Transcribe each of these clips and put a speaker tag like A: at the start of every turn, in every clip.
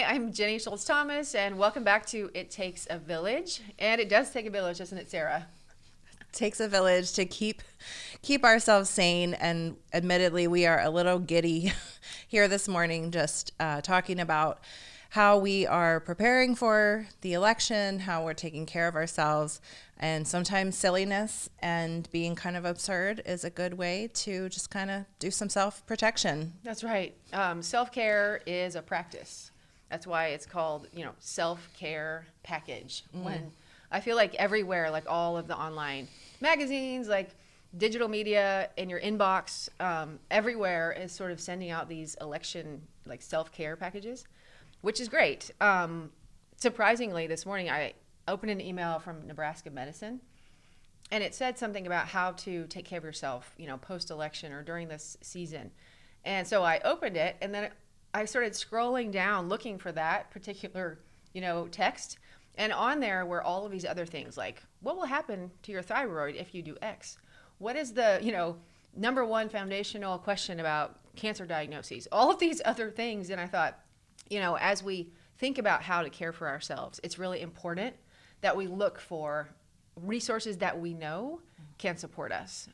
A: I'm Jenny Schultz-Thomas, and welcome back to It Takes a Village. And it does take a village, doesn't it, Sarah?
B: Takes a village to keep ourselves sane, and admittedly we are a little giddy here this morning, just talking about how we are preparing for the election, how we're taking care of ourselves, and sometimes silliness and being kind of absurd is a good way to just kind of do some self-protection.
A: That's right. Self-care is a practice. That's why it's called, self-care package. When I feel like everywhere, like all of the online magazines, like digital media in your inbox, everywhere is sort of sending out these election, like self-care packages, which is great. Surprisingly, this morning I opened an email from Nebraska Medicine, and it said something about how to take care of yourself, post-election or during this season. And so I opened it, and then I started scrolling down looking for that particular, text. And on there were all of these other things, like what will happen to your thyroid if you do X? What is the, number one foundational question about cancer diagnoses? All of these other things. And I thought, as we think about how to care for ourselves, it's really important that we look for resources that we know can support us.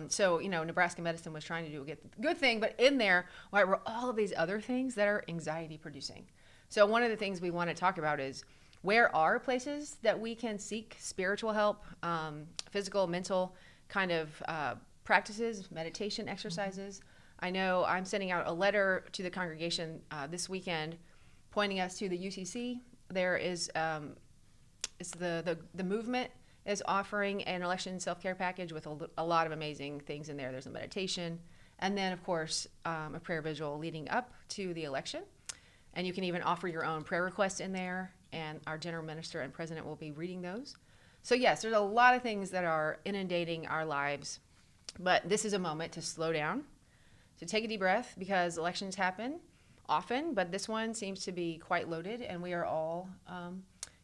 A: So, Nebraska Medicine was trying to do a good thing, but in there were all of these other things that are anxiety producing. So one of the things we want to talk about is where are places that we can seek spiritual help, physical, mental kind of practices, meditation exercises. I know I'm sending out a letter to the congregation this weekend pointing us to the UCC. There is it's the movement is offering an election self-care package with a lot of amazing things in there. There's a meditation, and then, of course, a prayer visual leading up to the election. And you can even offer your own prayer requests in there, and our general minister and president will be reading those. So, yes, there's a lot of things that are inundating our lives, but this is a moment to slow down, to take a deep breath, because elections happen often, but this one seems to be quite loaded, and we are all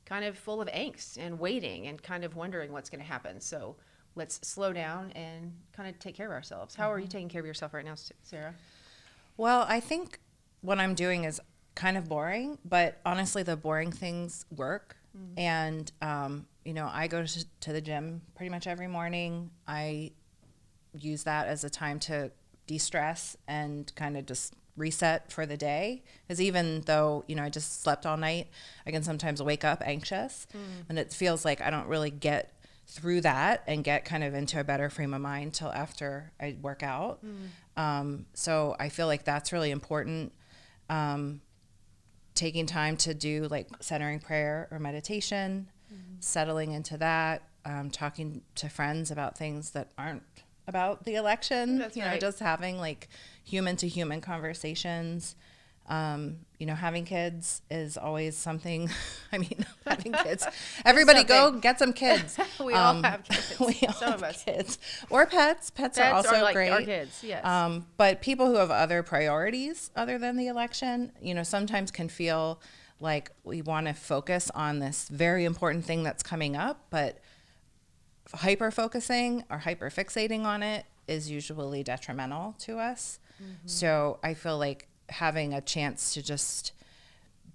A: kind of full of angst and waiting and kind of wondering what's going to happen. So let's slow down and kind of take care of ourselves. How are you taking care of yourself right now, Sarah?
B: Well, I think what I'm doing is kind of boring, but honestly, the boring things work. And, I go to the gym pretty much every morning. I use that as a time to de-stress and kind of just reset for the day, because even though I just slept all night, I can sometimes wake up anxious, and it feels like I don't really get through that and get kind of into a better frame of mind till after I work out. So I feel like that's really important, taking time to do like centering prayer or meditation, settling into that, talking to friends about things that aren't about the election.
A: That's right.
B: Just having like human to human conversations. Having kids is always something. I mean, having kids. Everybody go get some kids.
A: We all have kids.
B: We all
A: Some
B: have
A: of us.
B: kids. Or pets. Pets are also
A: like
B: great.
A: Our kids, yes.
B: But people who have other priorities other than the election, sometimes can feel like we want to focus on this very important thing that's coming up, but hyper-focusing or hyper-fixating on it is usually detrimental to us. So I feel like having a chance to just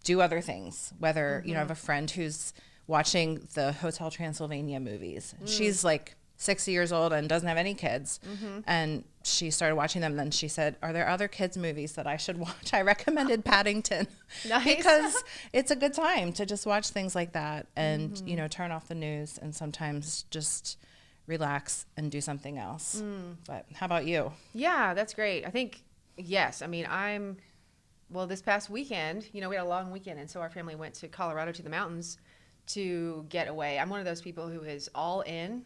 B: do other things, whether, I have a friend who's watching the Hotel Transylvania movies. She's like 60 years old and doesn't have any kids. And she started watching them. Then she said, are there other kids movies that I should watch? I recommended Paddington.
A: Nice.
B: Because it's a good time to just watch things like that and, turn off the news and sometimes just relax and do something else. But how about you?
A: Yeah, that's great. I think, yes. I mean, this past weekend, we had a long weekend, and so our family went to Colorado to the mountains to get away. I'm one of those people who is all in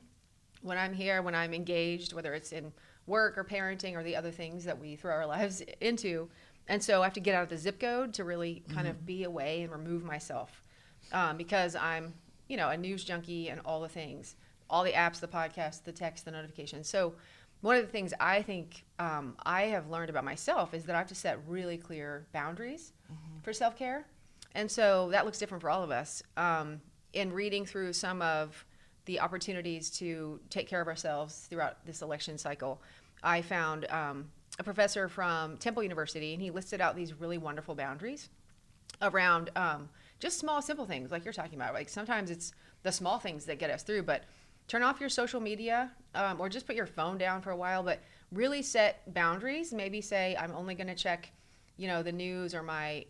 A: when I'm here, when I'm engaged, whether it's in work or parenting or the other things that we throw our lives into. And so I have to get out of the zip code to really kind of be away and remove myself, because I'm, a news junkie and all the things, all the apps, the podcasts, the text, the notifications. So one of the things I think I have learned about myself is that I have to set really clear boundaries for self-care. And so that looks different for all of us. In reading through some of the opportunities to take care of ourselves throughout this election cycle, I found a professor from Temple University, and he listed out these really wonderful boundaries. around just small, simple things like you're talking about. Like sometimes it's the small things that get us through, but turn off your social media or just put your phone down for a while, but really set boundaries. Maybe say, I'm only going to check, the news or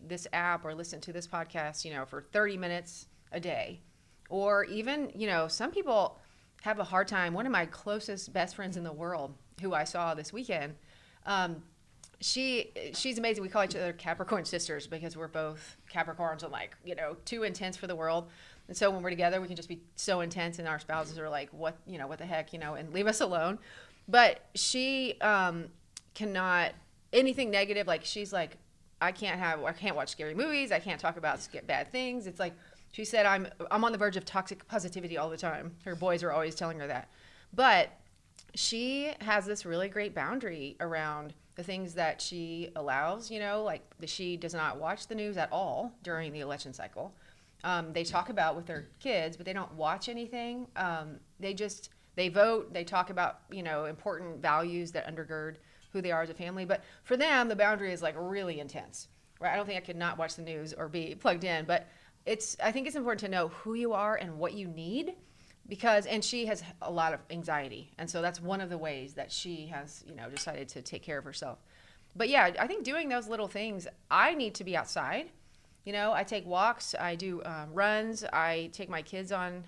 A: this app or listen to this podcast, for 30 minutes a day. Or even, some people have a hard time. One of my closest best friends in the world who I saw this weekend, she's amazing. We call each other Capricorn sisters because we're both Capricorns and too intense for the world. And so when we're together, we can just be so intense and our spouses are like, what the heck, and leave us alone. But she cannot, anything negative, like she's like, I can't watch scary movies. I can't talk about bad things. It's like, she said, I'm on the verge of toxic positivity all the time. Her boys are always telling her that. But she has this really great boundary around the things that she allows, like she does not watch the news at all during the election cycle. They talk about with their kids, but they don't watch anything. They vote, they talk about, important values that undergird who they are as a family. But for them, the boundary is like really intense, right? I don't think I could not watch the news or be plugged in, but I think it's important to know who you are and what you need and she has a lot of anxiety. And so that's one of the ways that she has, decided to take care of herself. But yeah, I think doing those little things, I need to be outside. I take walks, I do runs, I take my kids on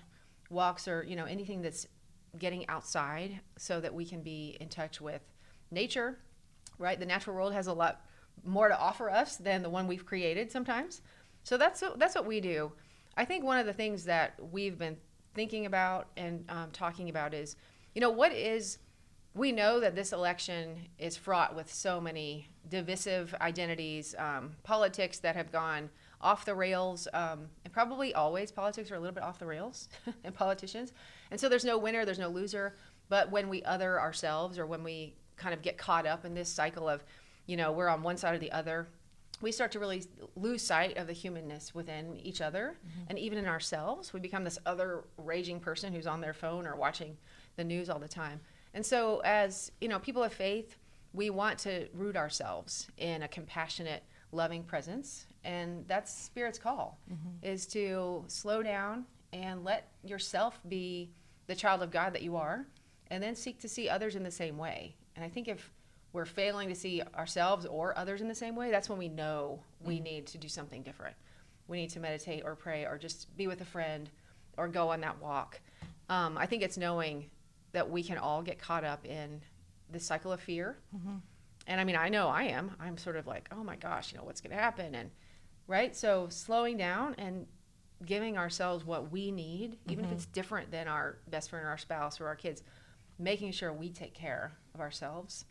A: walks or, anything that's getting outside so that we can be in touch with nature, right? The natural world has a lot more to offer us than the one we've created sometimes. So that's what we do. I think one of the things that we've been thinking about and talking about is, we know that this election is fraught with so many divisive identities, politics that have gone off the rails, and probably always politics are a little bit off the rails and politicians. And so there's no winner, there's no loser. But when we other ourselves or when we kind of get caught up in this cycle of, we're on one side or the other, we start to really lose sight of the humanness within each other and even in ourselves. We become this other raging person who's on their phone or watching the news all the time. And so as, people of faith, we want to root ourselves in a compassionate, loving presence. And that's Spirit's call, is to slow down and let yourself be the child of God that you are, and then seek to see others in the same way. And I think if we're failing to see ourselves or others in the same way, that's when we know we need to do something different. We need to meditate or pray or just be with a friend or go on that walk. I think it's knowing that we can all get caught up in this cycle of fear. And I know I am. I'm sort of like, oh my gosh, what's going to happen? And right. So slowing down and giving ourselves what we need, even if it's different than our best friend or our spouse or our kids, making sure we take care of ourselves.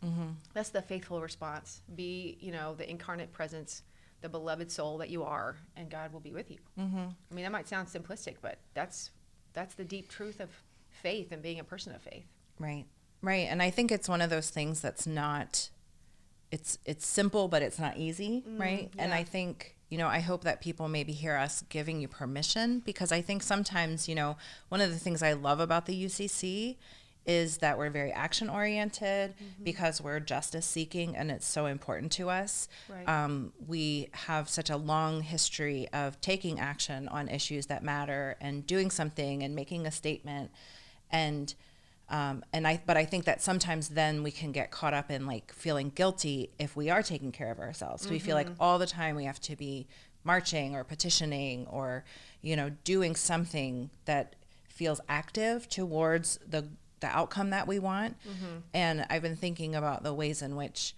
A: That's the faithful response. Be, the incarnate presence, the beloved soul that you are, and God will be with you. That might sound simplistic, but that's the deep truth of faith and being a person of faith.
B: Right. And I think it's one of those things that's not, it's simple, but it's not easy, right? Yeah. And I think, I hope that people maybe hear us giving you permission, because I think sometimes, one of the things I love about the UCC is that we're very action oriented because we're justice seeking and it's so important to us. Right. We have such a long history of taking action on issues that matter and doing something and making a statement. But I think that sometimes then we can get caught up in feeling guilty if we are taking care of ourselves. So we feel like all the time we have to be marching or petitioning or, doing something that feels active towards the outcome that we want. And I've been thinking about the ways in which,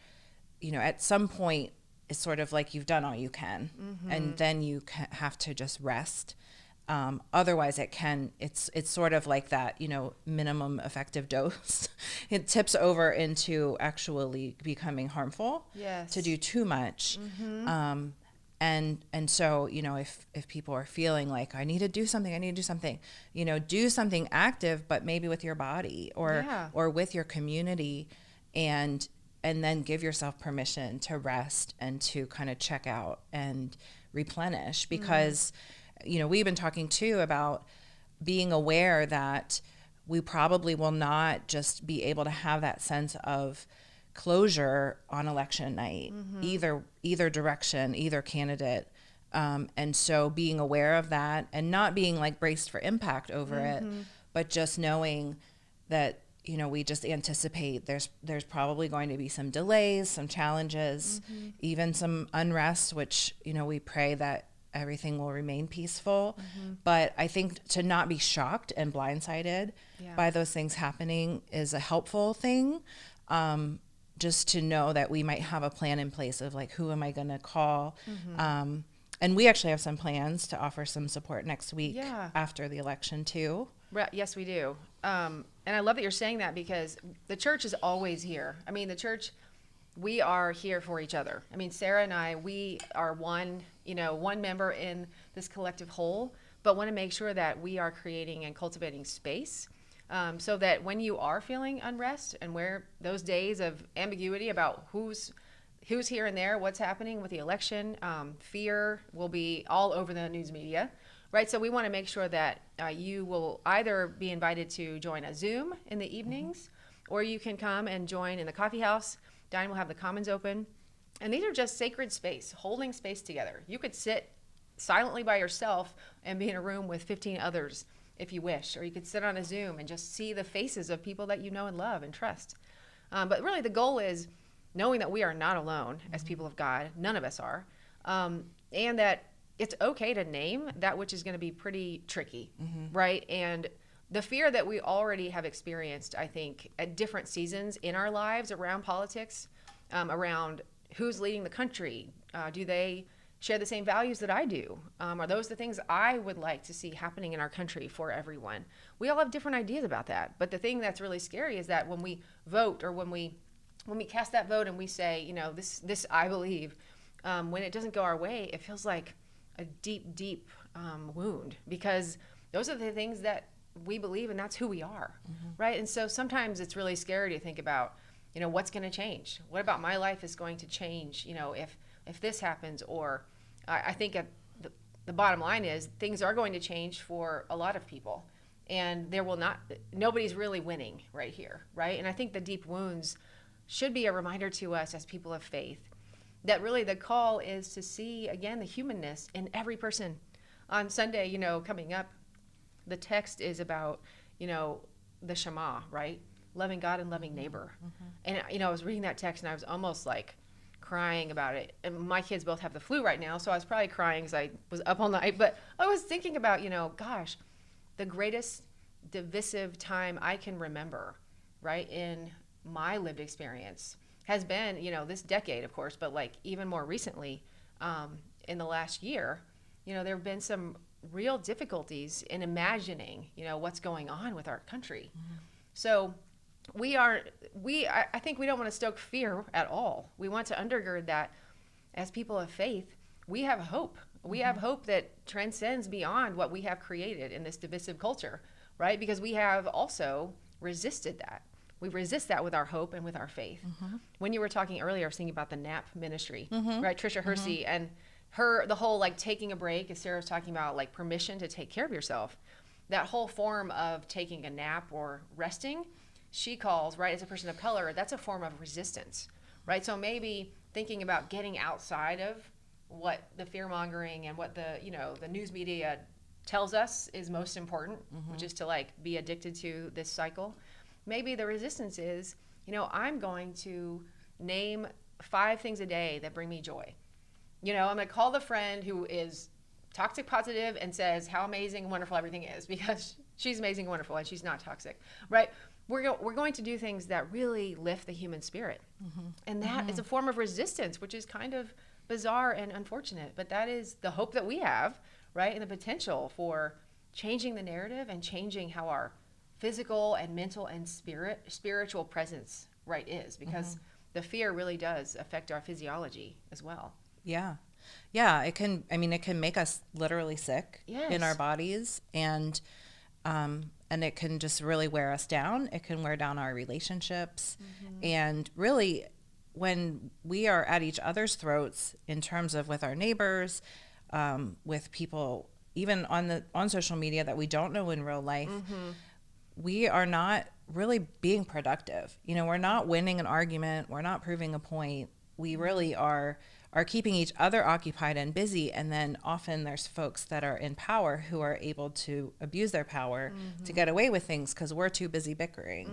B: at some point it's sort of like you've done all you can and then you have to just rest. Otherwise it's sort of like that, minimum effective dose. It tips over into actually becoming harmful. Yes. To do too much. And so, if people are feeling like I need to do something, do something active, but maybe with your body or with your community, and then give yourself permission to rest and to kind of check out and replenish, because we've been talking too about being aware that we probably will not just be able to have that sense of closure on election night, either direction, either candidate. And so being aware of that and not being like braced for impact over it, but just knowing that, you know, we just anticipate there's probably going to be some delays, some challenges, even some unrest, which, you know, we pray that everything will remain peaceful. But I think to not be shocked and blindsided by those things happening is a helpful thing. Just to know that we might have a plan in place of like, who am I going to call? And we actually have some plans to offer some support next week after the election too.
A: Yes, we do. And I love that you're saying that, because the church is always here. I mean, the church, we are here for each other. I mean, Sarah and I, we are one member in this collective whole, but want to make sure that we are creating and cultivating space, so that when you are feeling unrest and where those days of ambiguity about who's here and there, what's happening with the election, fear will be all over the news media. Right, so we want to make sure that you will either be invited to join a Zoom in the evenings, or you can come and join in the coffee house. Diane will have the commons open. And these are just sacred space, holding space together. You could sit silently by yourself and be in a room with 15 others if you wish, or you could sit on a Zoom and just see the faces of people that you know and love and trust. But really the goal is knowing that we are not alone as people of God. None of us are. And that it's okay to name that which is going to be pretty tricky, right? And the fear that we already have experienced, I think, at different seasons in our lives around politics, around who's leading the country, do they share the same values that I do? Are those the things I would like to see happening in our country for everyone? We all have different ideas about that. But the thing that's really scary is that when we vote, or when we cast that vote and we say, you know, this I believe, when it doesn't go our way, it feels like a deep wound, because those are the things that we believe, and that's who we are, right? And so sometimes it's really scary to think about, you know, what's going to change? What about my life is going to change, you know, if this happens? Or I think at the bottom line is things are going to change for a lot of people, and nobody's really winning right here, right? And I think the deep wounds should be a reminder to us as people of faith that really the call is to see, again, the humanness in every person. On Sunday, you know, coming up, the text is about, you know, the Shema, right? Loving God and loving neighbor. And, you know, I was reading that text and I was almost like crying about it. And my kids both have the flu right now, so I was probably crying because I was up all night. But I was thinking about, you know, gosh, the greatest divisive time I can remember, right, in my lived experience has been, you know, this decade, of course, but like even more recently, in the last year, you know, there have been some real difficulties in imagining, you know, what's going on with our country. So I think we don't want to stoke fear at all. We want to undergird that as people of faith, we have hope. We have hope that transcends beyond what we have created in this divisive culture, right? Because we have also resisted that. We resist that with our hope and with our faith. When you were talking earlier, I was thinking about the NAP ministry, right? Tricia Hersey and the whole like taking a break, as Sarah was talking about, like permission to take care of yourself. That whole form of taking a nap or resting, she calls, right, as a person of color, that's a form of resistance, right? So maybe thinking about getting outside of what the fear mongering and what the news media tells us is most important, which is to like be addicted to this cycle. Maybe the resistance is, you know, I'm going to name 5 things a day that bring me joy. You know, I'm going to call the friend who is toxic positive and says how amazing and wonderful everything is, because she's amazing and wonderful and she's not toxic, right? We're going to do things that really lift the human spirit. And that is a form of resistance, which is kind of bizarre and unfortunate, but that is the hope that we have, right? And the potential for changing the narrative and changing how our physical and mental and spiritual presence, right, is, because the fear really does affect our physiology as well. Yeah, it can make us literally sick in our bodies, and it can just really wear us down. It can wear down our relationships. And really, when we are at each other's throats in terms of with our neighbors, with people, even on social media that we don't know in real life, we are not really being productive. You know, we're not winning an argument. We're not proving a point. We really are
B: are keeping each other occupied and busy. And then often there's folks that are in power who are able to abuse their power to get away with things because we're too busy bickering.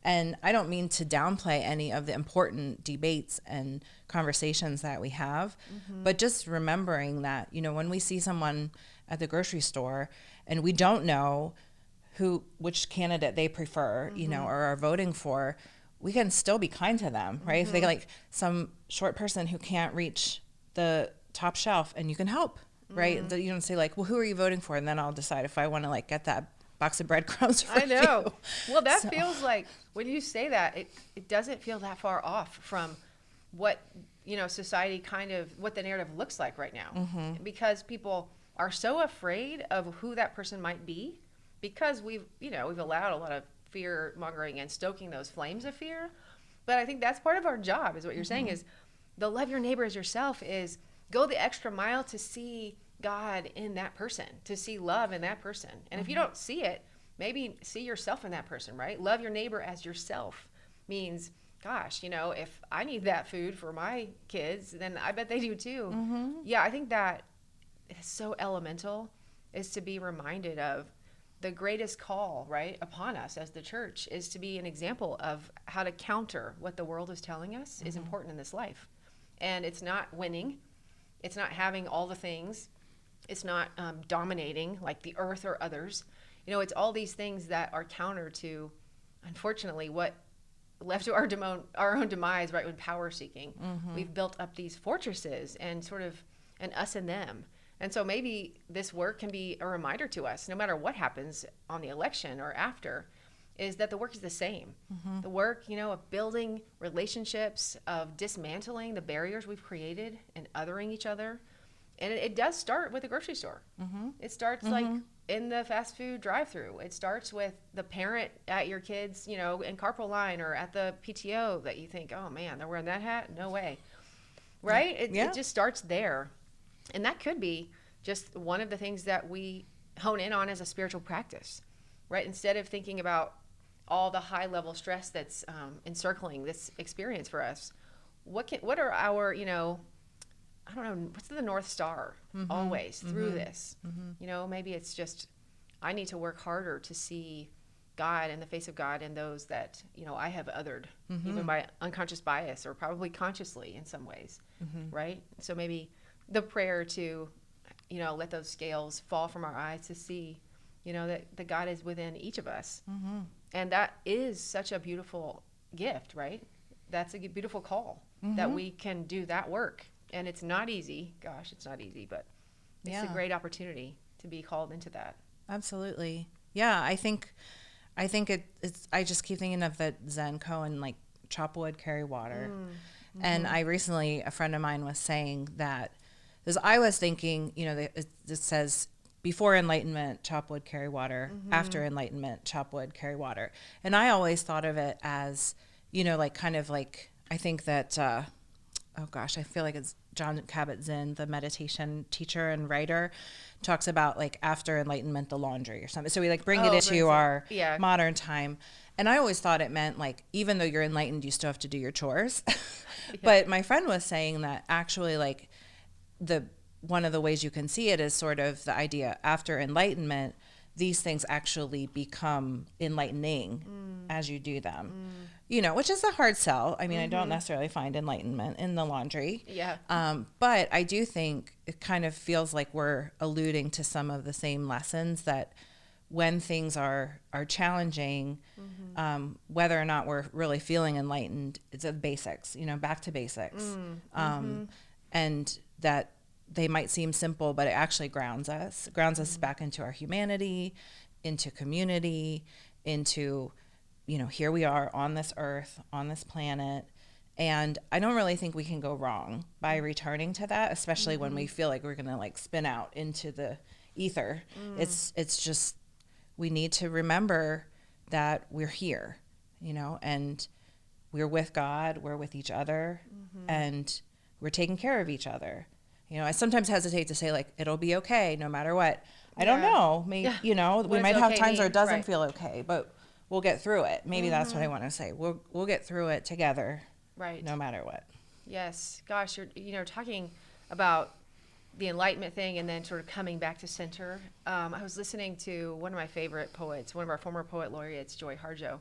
B: And I don't mean to downplay any of the important debates and conversations that we have, but just remembering that, you know, when we see someone at the grocery store and we don't know which candidate they prefer, you know, or are voting for, we can still be kind to them, right? If they like some short person who can't reach the top shelf and you can help, right? You don't say like, well, who are you voting for? And then I'll decide if I want to like get that box of breadcrumbs for
A: I know.
B: you.
A: Well, that feels like, when you say that, it doesn't feel that far off from what, you know, society kind of, what the narrative looks like right now. Because people are so afraid of who that person might be, because we've allowed a lot of fear mongering and stoking those flames of fear. But I think that's part of our job, is what you're saying, is the love your neighbor as yourself, is go the extra mile to see God in that person, to see love in that person. And if you don't see it, maybe see yourself in that person, right? Love your neighbor as yourself means, gosh, you know, if I need that food for my kids, then I bet they do too. Yeah, I think that is so elemental, is to be reminded of the greatest call, right, upon us as the church, is to be an example of how to counter what the world is telling us is important in this life. And it's not winning. It's not having all the things. It's not dominating like the earth or others. You know, it's all these things that are counter to, unfortunately, what left to our own demise, right, when power seeking. We've built up these fortresses and sort of an us and them. And so maybe this work can be a reminder to us, no matter what happens on the election or after, is that the work is the same. The work, you know, of building relationships, of dismantling the barriers we've created and othering each other. And it does start with the grocery store. It starts like in the fast food drive-through. It starts with the parent at your kids, you know, in carpool line or at the PTO that you think, oh man, they're wearing that hat? No way. Right? It just starts there. And that could be just one of the things that we hone in on as a spiritual practice, right? Instead of thinking about all the high level stress that's encircling this experience for us, what are our, you know, I don't know, what's the North Star always through this? You know, maybe it's just, I need to work harder to see God and the face of God in those that, you know, I have othered, even by unconscious bias or probably consciously in some ways, right? So maybe the prayer to, you know, let those scales fall from our eyes to see, you know, that God is within each of us. And that is such a beautiful gift, right? That's a beautiful call that we can do that work. And it's not easy. Gosh, it's not easy, but it's a great opportunity to be called into that.
B: Absolutely. Yeah, I think it's, I just keep thinking of the Zen koan, like chop wood, carry water. And I recently, a friend of mine was saying that, because I was thinking, you know, it says before enlightenment, chop wood, carry water. After enlightenment, chop wood, carry water. And I always thought of it as, you know, like kind of like, I think that, oh gosh, I feel like it's John Kabat-Zinn, the meditation teacher and writer, talks about like after enlightenment, the laundry or something. So we like bring it into our modern time. And I always thought it meant like, even though you're enlightened, you still have to do your chores. But my friend was saying that actually like one of the ways you can see it is sort of the idea after enlightenment, these things actually become enlightening as you do them, you know, which is a hard sell. I mean, I don't necessarily find enlightenment in the laundry. But I do think it kind of feels like we're alluding to some of the same lessons that when things are challenging, whether or not we're really feeling enlightened, it's the basics, you know, back to basics. And that they might seem simple, but it actually grounds us back into our humanity, into community, into, you know, here we are on this earth, on this planet. And I don't really think we can go wrong by returning to that, especially when we feel like we're going to like spin out into the ether. It's just, we need to remember that we're here, you know, and we're with God, we're with each other, and we're taking care of each other. You know, I sometimes hesitate to say like, it'll be okay no matter what. I don't know. Maybe, you know, we might have times where it doesn't feel okay, but we'll get through it. Maybe that's what I want to say. We'll get through it together. No matter what.
A: Yes. Gosh, you're talking about the enlightenment thing and then sort of coming back to center. I was listening to one of my favorite poets, one of our former poet laureates, Joy Harjo,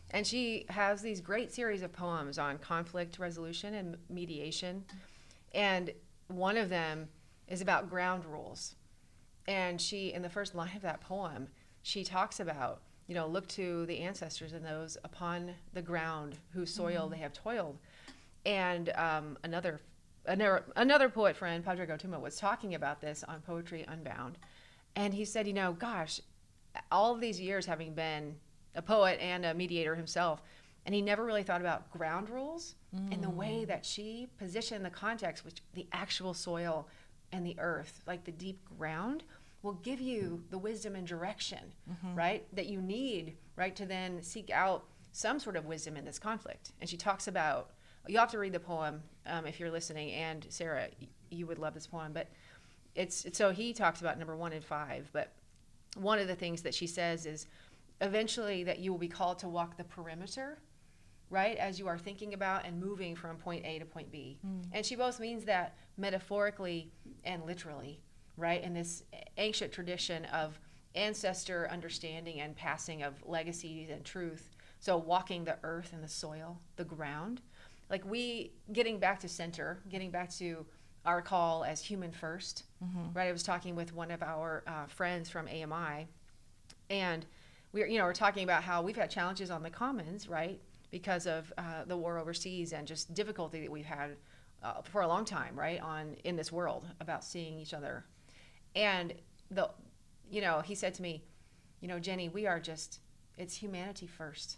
A: and she has these great series of poems on conflict resolution and mediation. And one of them is about ground rules. And she, in the first line of that poem, she talks about, look to the ancestors and those upon the ground whose soil they have toiled. And another poet friend, Padre Gautama, was talking about this on Poetry Unbound. And he said, gosh, all of these years having been a poet and a mediator himself, and he never really thought about ground rules in the way that she positioned the context, which the actual soil and the earth, like the deep ground, will give you the wisdom and direction, right, that you need, right, to then seek out some sort of wisdom in this conflict. And she talks about, you have to read the poem if you're listening, and Sarah, you would love this poem, but so he talks about number 1 and 5, but one of the things that she says is eventually that you will be called to walk the perimeter, right, as you are thinking about and moving from point A to point B. And she both means that metaphorically and literally, right, in this ancient tradition of ancestor understanding and passing of legacies and truth. So walking the earth and the soil, the ground, like getting back to center, getting back to our call as human first, right? I was talking with one of our friends from AMI, and we're talking about how we've had challenges on the commons, right, because of the war overseas and just difficulty that we've had for a long time, right, in this world about seeing each other. And he said to me, Jenny, it's humanity first.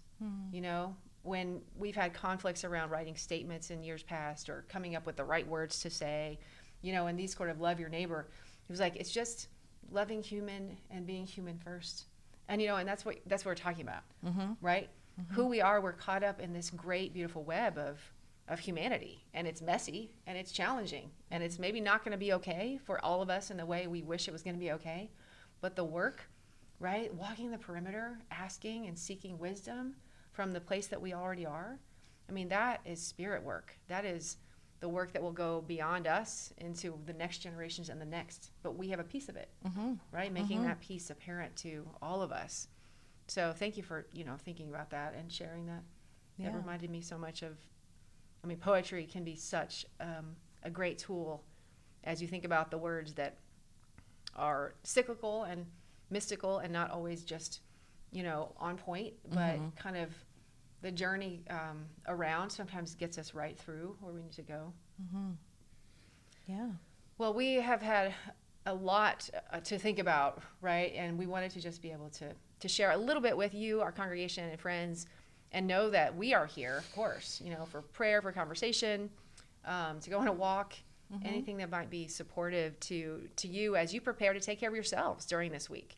A: When we've had conflicts around writing statements in years past or coming up with the right words to say, and these sort of love your neighbor, he was like, it's just loving human and being human first. And, and that's what we're talking about, right? Who we are, we're caught up in this great, beautiful web of humanity, and it's messy and it's challenging, and it's maybe not going to be okay for all of us in the way we wish it was going to be okay. But the work, right, walking the perimeter, asking and seeking wisdom from the place that we already are, I mean, that is spirit work. That is the work that will go beyond us into the next generations and the next. But we have a piece of it, right? Making that piece apparent to all of us. So thank you for, thinking about that and sharing that. Yeah. That reminded me so much of, poetry can be such a great tool as you think about the words that are cyclical and mystical and not always just, on point, but kind of the journey around sometimes gets us right through where we need to go.
B: Yeah.
A: Well, we have had a lot to think about, right? And we wanted to just be able to share a little bit with you, our congregation and friends, and know that we are here, of course, for prayer, for conversation, to go on a walk, anything that might be supportive to you as you prepare to take care of yourselves during this week.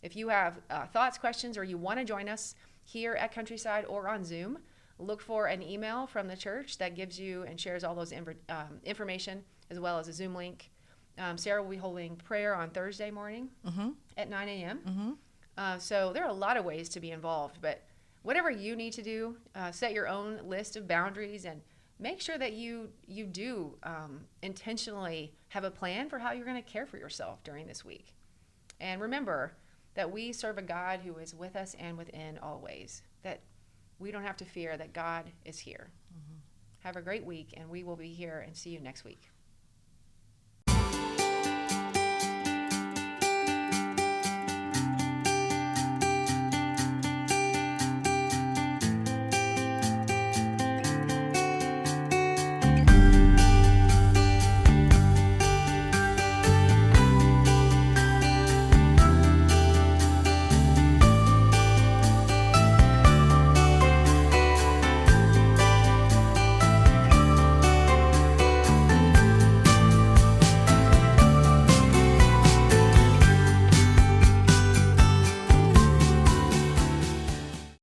A: If you have thoughts, questions, or you want to join us here at Countryside or on Zoom, look for an email from the church that gives you and shares all those information, as well as a Zoom link. Sarah will be holding prayer on Thursday morning at 9 a.m. So there are a lot of ways to be involved, but whatever you need to do, set your own list of boundaries and make sure that you do intentionally have a plan for how you're going to care for yourself during this week. And remember that we serve a God who is with us and within always, that we don't have to fear, that God is here. Have a great week, and we will be here and see you next week.